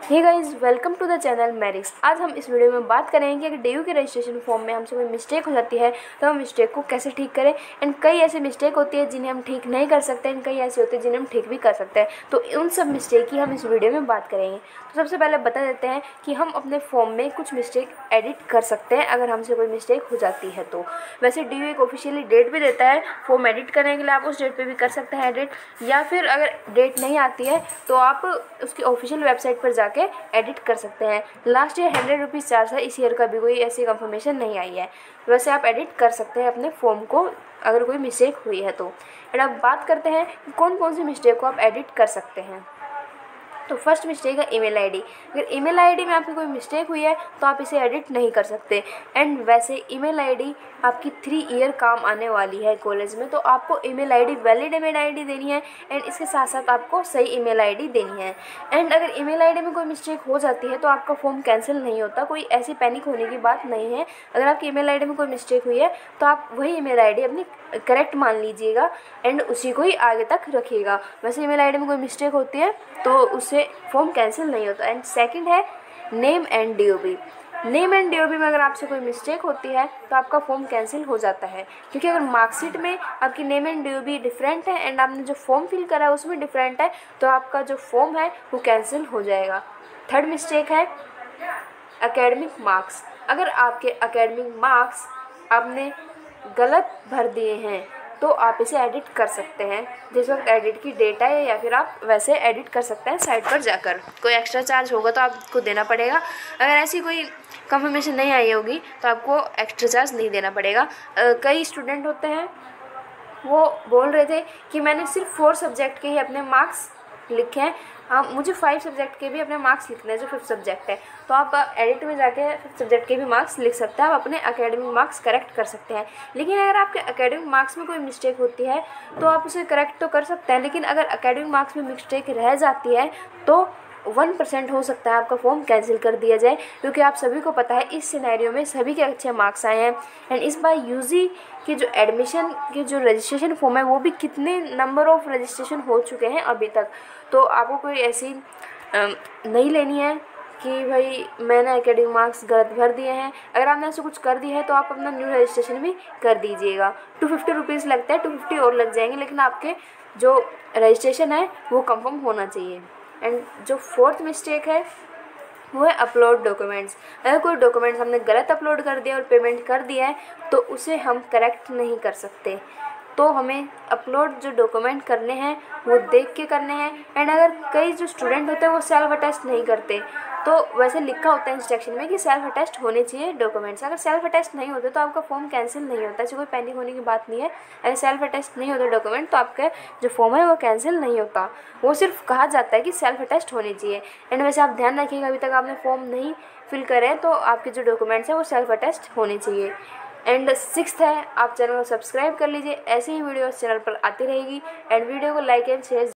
Hey guys, welcome to the channel मैरिक्स। आज हम इस वीडियो में बात करेंगे कि अगर डीयू के रजिस्ट्रेशन फॉर्म में हमसे कोई मिस्टेक हो जाती है तो हम मिस्टेक को कैसे ठीक करें। एंड कई ऐसी मिस्टेक होती है जिन्हें हम ठीक नहीं कर सकते एंड कई ऐसी होती है जिन्हें हम ठीक भी कर सकते हैं। तो उन सब मिस्टेक की हम इस वीडियो में बात करेंगे। तो सबसे पहले बता देते हैं कि हम अपने फॉर्म में कुछ मिस्टेक एडिट कर सकते हैं अगर हमसे कोई मिस्टेक हो जाती है तो। वैसे डीयू एक ऑफिशियली डेट भी देता है फॉर्म एडिट करने के लिए, आप उस डेट पे भी कर सकते हैं एडिट, या फिर अगर डेट नहीं आती है तो आप उसकी ऑफिशियल वेबसाइट पर जाके एडिट कर सकते हैं। लास्ट ईयर 100 रुपीज़ चार्ज था, इस ईयर का भी कोई ऐसी कंफर्मेशन नहीं आई है। वैसे आप एडिट कर सकते हैं अपने फॉर्म को अगर कोई मिस्टेक हुई है तो। एंड अब बात करते हैं कि कौन कौन सी मिस्टेक को आप एडिट कर सकते हैं। तो फर्स्ट मिस्टेक है ईमेल आईडी। अगर ईमेल आईडी में आपकी कोई मिस्टेक हुई है तो आप इसे एडिट नहीं कर सकते। एंड वैसे ईमेल आईडी आपकी 3 ईयर काम आने वाली है कॉलेज में, तो आपको email ID valid email ID देनी है एंड इसके साथ साथ आपको सही ईमेल आईडी देनी है। एंड अगर ईमेल आईडी में कोई मिस्टेक हो जाती है तो आपका फॉर्म कैंसिल नहीं होता, कोई ऐसी पैनिक होने की बात नहीं है। अगर आपकी ईमेल आईडी में कोई मिस्टेक हुई है तो आप वही ईमेल आईडी अपनी करेक्ट मान लीजिएगा एंड उसी को ही आगे तक रखिएगा। वैसे ईमेल आईडी में कोई मिस्टेक होती है तो उससे फॉर्म कैंसिल नहीं होता। एंड सेकंड है name and DOB. Name and DOB में अगर आपसे कोई मिस्टेक होती है तो आपका फॉर्म कैंसिल हो जाता है, क्योंकि अगर मार्कशीट में आपकी नेम एंड डीओबी डिफरेंट है एंड आपने जो फॉर्म फिल करा है उसमें डिफरेंट है तो आपका जो फॉर्म है वो कैंसिल हो जाएगा। थर्ड मिस्टेक है एकेडमिक मार्क्स। अगर आपके एकेडमिक मार्क्स आपने गलत भर दिए हैं तो आप इसे एडिट कर सकते हैं। जिस वक्त एडिट की डेट है या फिर आप वैसे एडिट कर सकते हैं साइट पर जाकर। कोई एक्स्ट्रा चार्ज होगा तो आपको देना पड़ेगा। अगर ऐसी कोई कंफर्मेशन नहीं आई होगी तो आपको एक्स्ट्रा चार्ज नहीं देना पड़ेगा। कई स्टूडेंट होते हैं वो बोल रहे थे कि मैंने सिर्फ 4 सब्जेक्ट के ही अपने मार्क्स लिखे हैं, हाँ मुझे 5 सब्जेक्ट के भी अपने मार्क्स लिखने हैं जो 5th सब्जेक्ट है। तो आप एडिट में जाके 5th सब्जेक्ट के भी मार्क्स लिख सकते हैं, आप अपने एकेडमिक मार्क्स करेक्ट कर सकते हैं। लेकिन अगर आपके एकेडमिक मार्क्स में कोई मिस्टेक होती है तो आप उसे करेक्ट तो कर सकते हैं, लेकिन अगर एकेडमिक मार्क्स में मिस्टेक रह जाती है तो 1% हो सकता है आपका फॉर्म कैंसिल कर दिया जाए, क्योंकि आप सभी को पता है इस सिनेरियो में सभी के अच्छे मार्क्स आए हैं। एंड इस बार यूजी की जो एडमिशन के जो रजिस्ट्रेशन फॉर्म है वो भी कितने नंबर ऑफ रजिस्ट्रेशन हो चुके हैं अभी तक। तो आपको कोई ऐसी नहीं लेनी है कि भाई मैंने एकेडमिक मार्क्स गलत भर दिए हैं। अगर आपने ऐसे कुछ कर दिया है तो आप अपना न्यू रजिस्ट्रेशन भी कर दीजिएगा। 250 रुपीज़ लगता है, 250 और लग जाएंगे, लेकिन आपके जो रजिस्ट्रेशन है वो कंफर्म होना चाहिए। एंड जो 4th मिस्टेक है वो है अपलोड डॉक्यूमेंट्स। अगर कोई डॉक्यूमेंट्स हमने गलत अपलोड कर दिया और पेमेंट कर दिया है तो उसे हम करेक्ट नहीं कर सकते। तो हमें अपलोड जो डॉक्यूमेंट करने हैं वो देख के करने हैं। एंड अगर कई जो स्टूडेंट होते हैं वो सेल्फ अटेस्ट नहीं करते, तो वैसे लिखा होता है इंस्ट्रक्शन में कि सेल्फ अटेस्ट होने चाहिए डॉक्यूमेंट्स। अगर सेल्फ अटेस्ट नहीं होते तो आपका फॉर्म कैंसिल नहीं होता, ऐसी कोई पैनिक होने की बात नहीं है। अगर सेल्फ अटेस्ट नहीं होते डॉक्यूमेंट तो आपका जो फॉर्म है वो कैंसिल नहीं होता, वो सिर्फ कहा जाता है कि सेल्फ अटेस्ट होनी चाहिए। एंड वैसे आप ध्यान रखिएगा अभी तक आपने फॉर्म नहीं फिल करे तो आपके जो डॉक्यूमेंट्स हैं वो सेल्फ अटेस्ट होने चाहिए। एंड 6th है, आप चैनल को सब्सक्राइब कर लीजिए, ऐसे ही वीडियो चैनल पर आती रहेगी। एंड वीडियो को लाइक एंड शेयर